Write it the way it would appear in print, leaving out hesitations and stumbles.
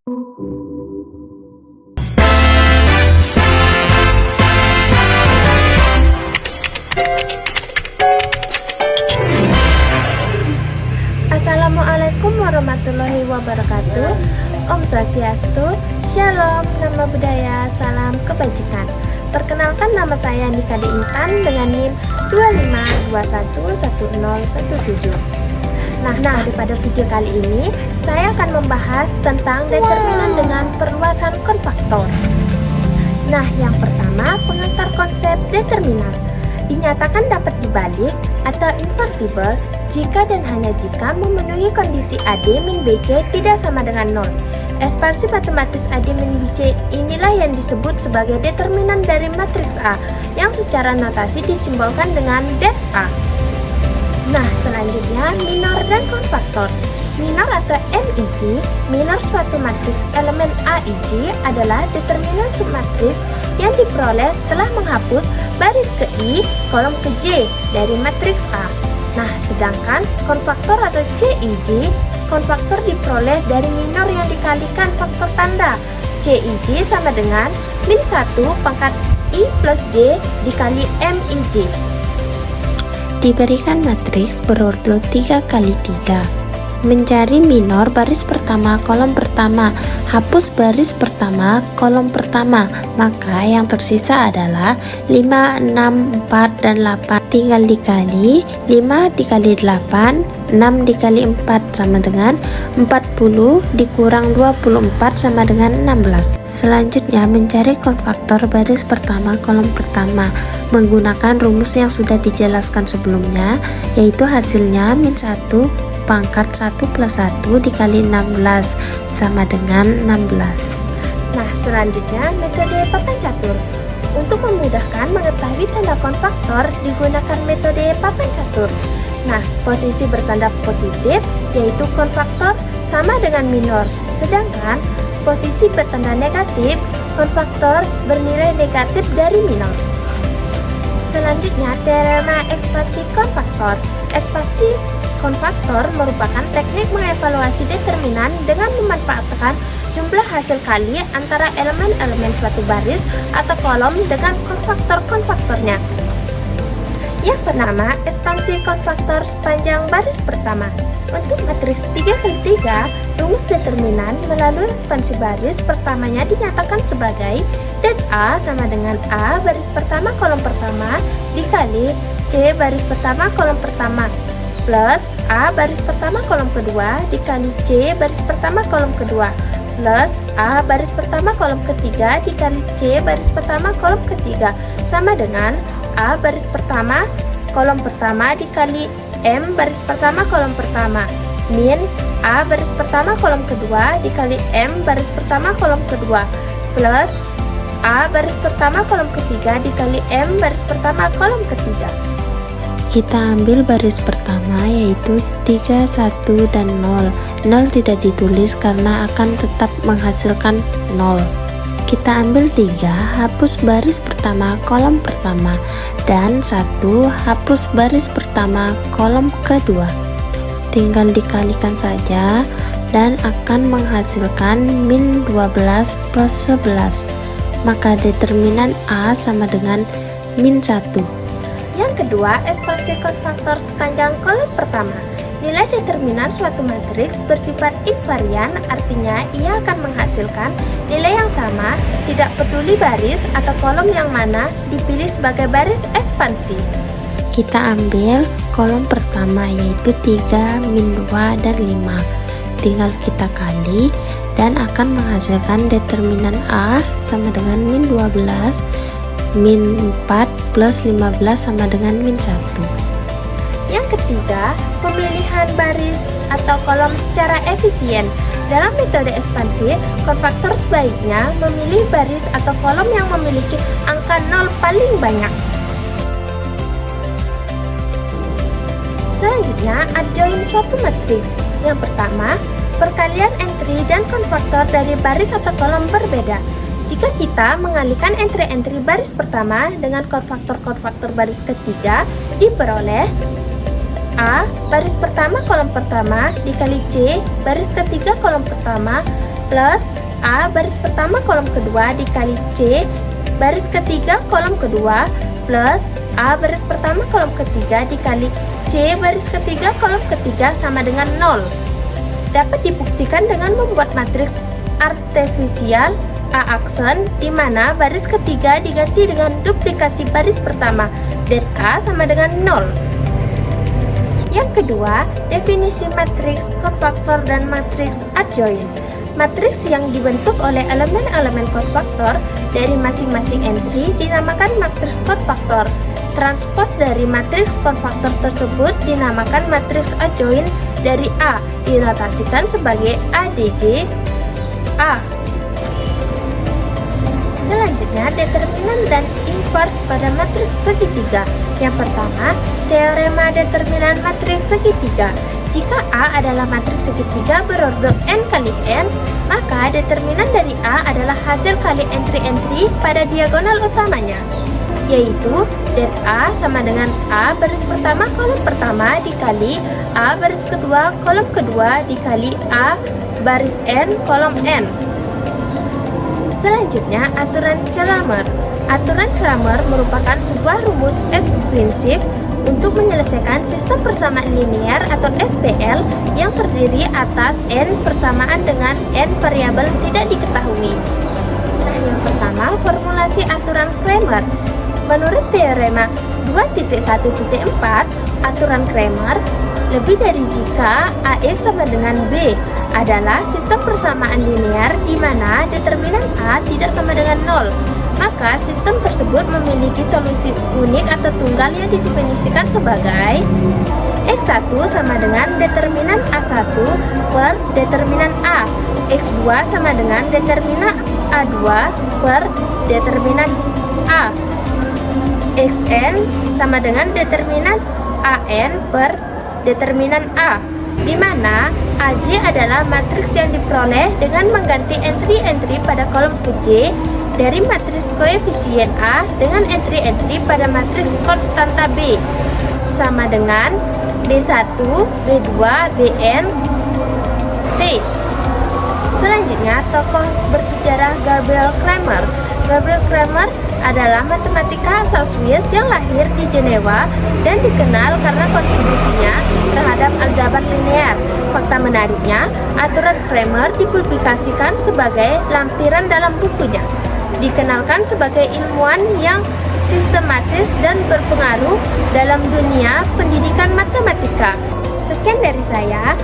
Assalamualaikum warahmatullahi wabarakatuh. Om Swastiastu, Shalom, nama budaya, salam kebajikan. Perkenalkan, nama saya Nikade Intan dengan NIM 25211017. Nah, pada video kali ini saya akan membahas tentang determinan dengan perluasan konfaktor. Nah, yang pertama, pengantar konsep determinan dinyatakan dapat dibalik atau invertible jika dan hanya jika memenuhi kondisi AD min BC tidak sama dengan 0. Ekspansi matematis AD min BC inilah yang disebut sebagai determinan dari matriks A yang secara notasi disimbolkan dengan det A. Nah, selanjutnya minor dan konfaktor. Minor atau MIJ, minor suatu matriks elemen AIJ adalah determinan submatriks yang diperoleh setelah menghapus baris ke I, kolom ke J dari matriks A. Nah, sedangkan konfaktor atau CIJ, konfaktor diperoleh dari minor yang dikalikan faktor tanda. CIJ sama dengan min 1 pangkat I plus J dikali MIJ. Diberikan matriks berurut 3 kali 3. Mencari minor baris pertama kolom pertama, hapus baris pertama kolom pertama, maka yang tersisa adalah 5, 6, 4, dan 8. Tinggal dikali 5 dikali 8, 6 dikali 4 sama dengan 40, dikurang 24 sama dengan 16. Selanjutnya mencari konfaktor baris pertama kolom pertama menggunakan rumus yang sudah dijelaskan sebelumnya, yaitu hasilnya min 1 pangkat 1 plus 1 dikali 16 sama dengan 16. Nah, selanjutnya metode papan catur. Untuk memudahkan mengetahui tanda konfaktor digunakan metode papan catur. Nah, posisi bertanda positif yaitu konfaktor sama dengan minor, sedangkan posisi bertanda negatif konfaktor bernilai negatif dari minor. Selanjutnya, teorema ekspansi konfaktor. Ekspansi konfaktor merupakan teknik mengevaluasi determinan dengan memanfaatkan jumlah hasil kali antara elemen-elemen suatu baris atau kolom dengan konfaktor-konfaktornya. Yang pertama, ekspansi konfaktor sepanjang baris pertama. Untuk matriks 3x3, rumus determinan melalui ekspansi baris pertamanya dinyatakan sebagai det A sama dengan A baris pertama kolom pertama dikali C baris pertama kolom pertama plus A baris pertama kolom kedua dikali C baris pertama kolom kedua plus A baris pertama kolom ketiga dikali C baris pertama kolom ketiga sama dengan A baris pertama kolom pertama dikali M baris pertama kolom pertama min A baris pertama kolom kedua dikali M baris pertama kolom kedua plus A baris pertama kolom ketiga dikali M baris pertama kolom ketiga. Kita ambil baris pertama yaitu 3, 1, dan 0. 0 tidak ditulis karena akan tetap menghasilkan 0. Kita ambil 3, hapus baris pertama kolom pertama, dan 1, hapus baris pertama kolom kedua. Tinggal dikalikan saja dan akan menghasilkan min 12 plus 11. Maka determinan A sama dengan min 1. Yang kedua, ekspansi konfaktor sepanjang kolom pertama. Nilai determinan suatu matriks bersifat invarian, artinya ia akan menghasilkan nilai yang sama, tidak peduli baris atau kolom yang mana dipilih sebagai baris ekspansi. Kita ambil kolom pertama yaitu 3, min 2, dan 5. Tinggal kita kali dan akan menghasilkan determinan A sama dengan min 12, min 4 plus 15 sama dengan min 1. Yang ketiga, pemilihan baris atau kolom secara efisien. Dalam metode ekspansi, konfaktor sebaiknya memilih baris atau kolom yang memiliki angka 0 paling banyak. Selanjutnya, adjoin suatu matriks. Yang pertama, perkalian entry dan konfaktor dari baris atau kolom berbeda. Jika kita mengalihkan entry-entry baris pertama dengan konfaktor-konfaktor baris ketiga, diperoleh A baris pertama kolom pertama dikali C baris ketiga kolom pertama plus A baris pertama kolom kedua dikali C baris ketiga kolom kedua plus A baris pertama kolom ketiga dikali C baris ketiga kolom ketiga sama dengan 0. Dapat dibuktikan dengan membuat matriks artifisial A aksen di mana baris ketiga diganti dengan duplikasi baris pertama dan A sama dengan 0. Yang kedua, definisi matriks kofaktor dan matriks adjoin. Matriks yang dibentuk oleh elemen-elemen kofaktor dari masing-masing entry dinamakan matriks kofaktor. Transpos dari matriks kofaktor tersebut dinamakan matriks adjoin dari A, dinotasikan sebagai ADJ A. Selanjutnya, determinan dan inverse pada matriks segitiga. Yang pertama, teorema determinan matriks segitiga. Jika A adalah matriks segitiga berorder n kali n, maka determinan dari A adalah hasil kali entry-entry pada diagonal utamanya, yaitu det A sama dengan A baris pertama kolom pertama dikali A baris kedua kolom kedua dikali A baris n kolom n. Selanjutnya, aturan Cramer. Aturan Cramer merupakan sebuah rumus S-prinsip untuk menyelesaikan sistem persamaan linear atau SPL yang terdiri atas n persamaan dengan n variabel tidak diketahui. Nah, yang pertama, formulasi aturan Cramer. Menurut teorema 2.1.4, aturan Cramer, lebih dari jika AX sama dengan B adalah sistem persamaan linear di mana determinan A tidak sama dengan 0. Maka sistem tersebut memiliki solusi unik atau tunggal yang didefinisikan sebagai X1 sama dengan determinan A1 per determinan A, X2 sama dengan determinan A2 per determinan A, Xn sama dengan determinan An per determinan A, di mana AJ adalah matriks yang diperoleh dengan mengganti entry-entry pada kolom J dari matriks koefisien A dengan entry-entry pada matriks konstanta B sama dengan B1, B2, Bn, T. Selanjutnya, tokoh bersejarah Gabriel Cramer. Gabriel Cramer adalah matematika asal Swiss yang lahir di Jenewa dan dikenal karena kontribusinya terhadap aljabar linear. Fakta menariknya, aturan Cramer dipublikasikan sebagai lampiran dalam bukunya. Dikenalkan sebagai ilmuwan yang sistematis dan berpengaruh dalam dunia pendidikan matematika. Sekian dari saya.